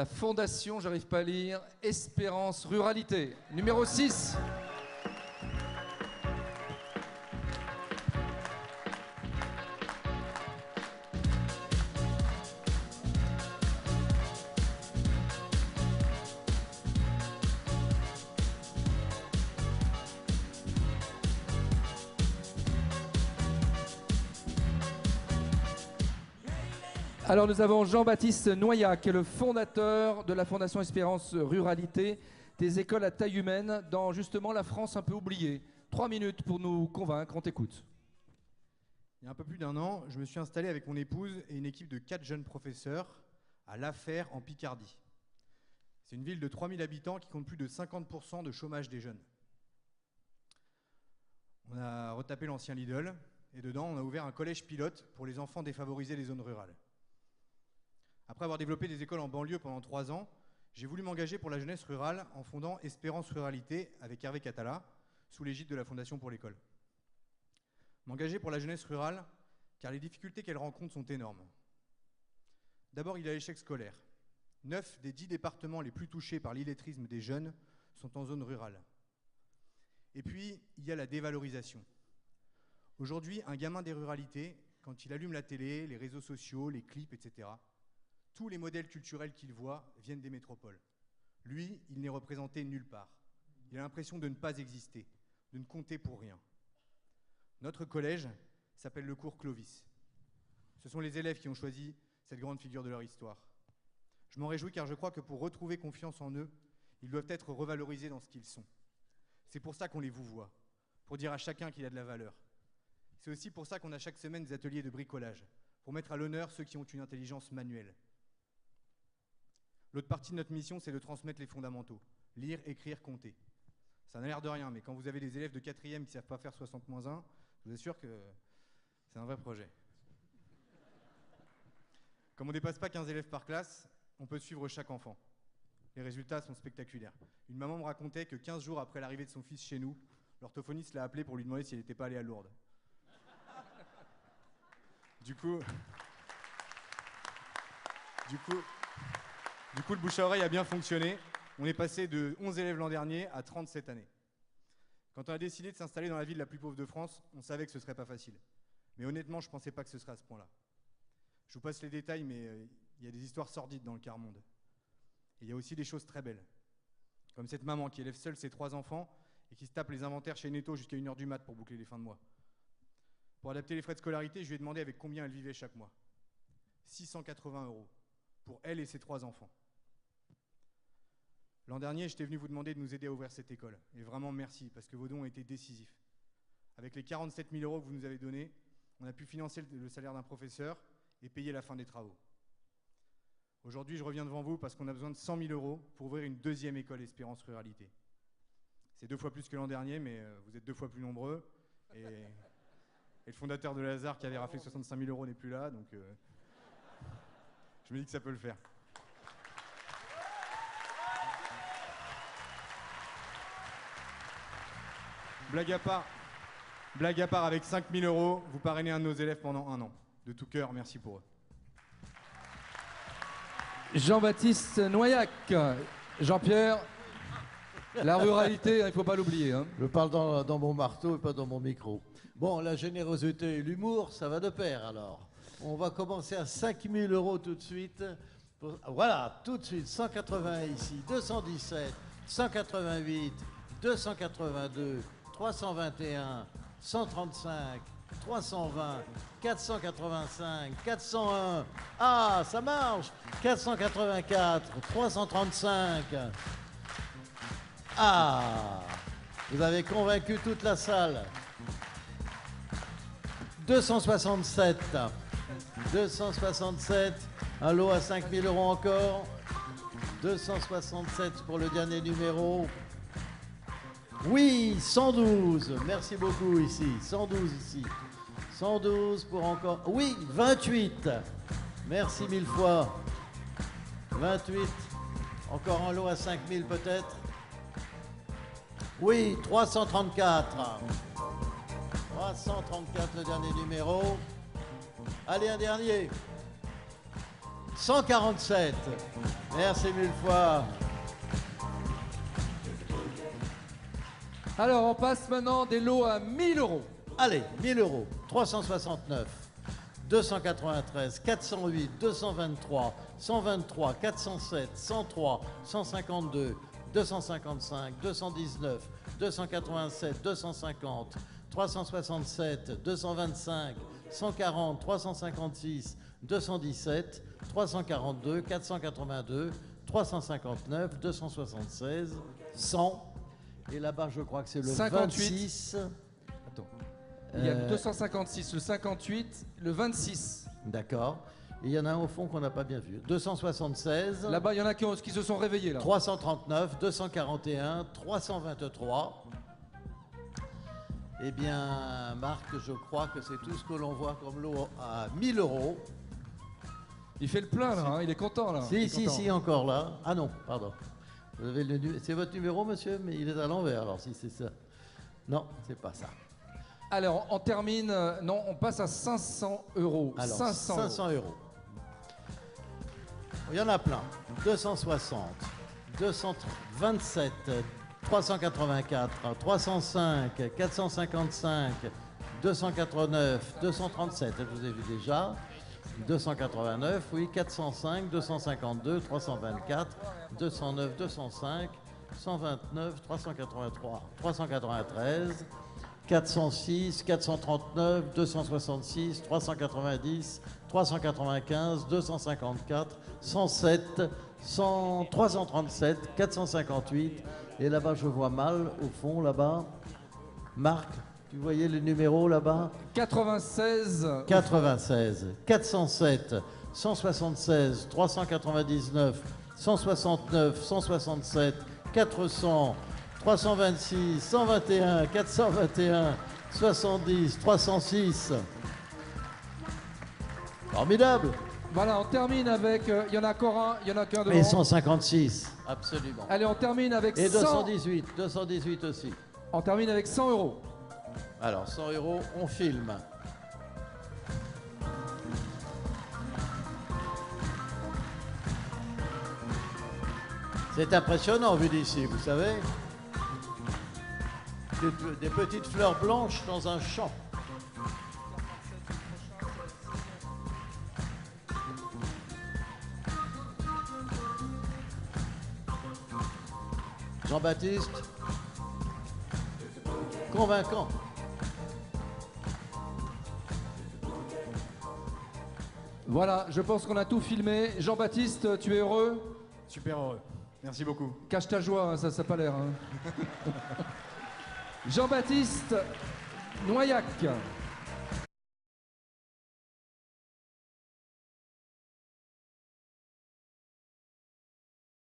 la fondation, j'arrive pas à lire, Espérance Ruralité. Numéro 6. Alors nous avons Jean-Baptiste Noyac, qui est le fondateur de la Fondation Espérance Ruralité, des écoles à taille humaine dans justement la France un peu oubliée. 3 minutes pour nous convaincre, on t'écoute. Il y a un peu plus d'1 an, je me suis installé avec mon épouse et une équipe de 4 jeunes professeurs à La Fère en Picardie. C'est une ville de 3000 habitants qui compte plus de 50% de chômage des jeunes. On a retapé l'ancien Lidl et dedans on a ouvert un collège pilote pour les enfants défavorisés des zones rurales. Après avoir développé des écoles en banlieue pendant 3 ans, j'ai voulu m'engager pour la jeunesse rurale en fondant Espérance Ruralité avec Hervé Catala, sous l'égide de la Fondation pour l'école. M'engager pour la jeunesse rurale, car les difficultés qu'elle rencontre sont énormes. D'abord, il y a l'échec scolaire. 9 des 10 départements les plus touchés par l'illettrisme des jeunes sont en zone rurale. Et puis, il y a la dévalorisation. Aujourd'hui, un gamin des ruralités, quand il allume la télé, les réseaux sociaux, les clips, etc., tous les modèles culturels qu'il voit viennent des métropoles. Lui, il n'est représenté nulle part. Il a l'impression de ne pas exister, de ne compter pour rien. Notre collège s'appelle le cours Clovis. Ce sont les élèves qui ont choisi cette grande figure de leur histoire. Je m'en réjouis car je crois que pour retrouver confiance en eux, ils doivent être revalorisés dans ce qu'ils sont. C'est pour ça qu'on les vouvoie, pour dire à chacun qu'il a de la valeur. C'est aussi pour ça qu'on a chaque semaine des ateliers de bricolage, pour mettre à l'honneur ceux qui ont une intelligence manuelle. L'autre partie de notre mission, c'est de transmettre les fondamentaux. Lire, écrire, compter. Ça n'a l'air de rien, mais quand vous avez des élèves de 4e qui ne savent pas faire 60-1, je vous assure que c'est un vrai projet. Comme on ne dépasse pas 15 élèves par classe, on peut suivre chaque enfant. Les résultats sont spectaculaires. Une maman me racontait que 15 jours après l'arrivée de son fils chez nous, l'orthophoniste l'a appelé pour lui demander s'il n'était pas allé à Lourdes. Du coup, le bouche à oreille a bien fonctionné. On est passé de 11 élèves l'an dernier à 30 cette année. Quand on a décidé de s'installer dans la ville la plus pauvre de France, on savait que ce ne serait pas facile. Mais honnêtement, je ne pensais pas que ce serait à ce point-là. Je vous passe les détails, mais il y a des histoires sordides dans le quart monde. Et il y a aussi des choses très belles. Comme cette maman qui élève seule ses 3 enfants et qui se tape les inventaires chez Netto jusqu'à 1h du mat pour boucler les fins de mois. Pour adapter les frais de scolarité, je lui ai demandé avec combien elle vivait chaque mois. 680 € pour elle et ses 3 enfants. L'an dernier, j'étais venu vous demander de nous aider à ouvrir cette école. Et vraiment merci, parce que vos dons ont été décisifs. Avec les 47 000 € que vous nous avez donnés, on a pu financer le salaire d'un professeur et payer la fin des travaux. Aujourd'hui, je reviens devant vous parce qu'on a besoin de 100 000 € pour ouvrir une 2e école Espérance Ruralité. C'est 2 fois plus que l'an dernier, mais vous êtes 2 fois plus nombreux. Et le fondateur de Lazare, qui avait raflé 65 000 € n'est plus là, donc je me dis que ça peut le faire. Blague à part, avec 5 000 €, vous parrainez un de nos élèves pendant 1 an. De tout cœur, merci pour eux. Jean-Baptiste Noyac. Jean-Pierre, la ruralité, il ne faut pas l'oublier. Hein. Je parle dans mon marteau et pas dans mon micro. Bon, la générosité et l'humour, ça va de pair alors. On va commencer à 5 000 € tout de suite. Voilà, tout de suite, 180 ici, 217, 188, 282, 321, 135, 320, 485, 401. Ah, ça marche. 484, 335. Ah, vous avez convaincu toute la salle. 267. 267. Un lot à 5 000 € encore. 267 pour le dernier numéro. Oui, 112. Merci beaucoup ici. 112 ici. 112 pour encore. Oui, 28. Merci 1000 fois. 28. Encore un lot à 5 000 peut-être. Oui, 334. 334 le dernier numéro. Allez, un dernier. 147. Merci mille fois. Alors, on passe maintenant des lots à 1000 euros. Allez, 1000 euros. 369, 293, 408, 223, 123, 407, 103, 152, 255, 219, 287, 250, 367, 225, 140, 356, 217, 342, 482, 359, 276, 100. Et là-bas, je crois que c'est le 58. 26. Attends. Il y a le 256, le 58, le 26. D'accord. Et il y en a un au fond qu'on n'a pas bien vu. 276. Là-bas, il y en a qui se sont réveillés là. 339, 241, 323. Eh bien, Marc, je crois que c'est tout ce que l'on voit comme lot à 1000 euros. Il fait le plein là, hein, il est content là. Si, encore là. Ah non, pardon. Vous avez c'est votre numéro, monsieur, mais il est à l'envers, alors si c'est ça. Non, c'est pas ça. Alors, on termine, non, on passe à 500 euros. Alors, 500 euros. Il y en a plein. 260, 227, 384, 305, 455, 289, 237, je vous ai vu déjà. 289, oui, 405, 252, 324, 209, 205, 129, 383, 393, 406, 439, 266, 390, 395, 254, 107, 337, 458. Et là-bas, je vois mal, au fond, là-bas. Marc, tu voyais le numéro là-bas? 96. 96, 407, 176, 399, 169, 167, 400, 326, 121, 421, 70, 306. Formidable. Voilà, on termine avec, il y en a encore un, il y en a qu'un devant. Et 156, absolument. Allez, on termine avec Et 100. 218 aussi. On termine avec 100 euros. Alors, 100 euros, on filme. C'est impressionnant vu d'ici, vous savez. Des petites fleurs blanches dans un champ. Jean-Baptiste, convaincant. Voilà, je pense qu'on a tout filmé. Jean-Baptiste, tu es heureux? Super heureux. Merci beaucoup. Cache ta joie, hein, ça n'a pas l'air. Hein. Jean-Baptiste Noyac.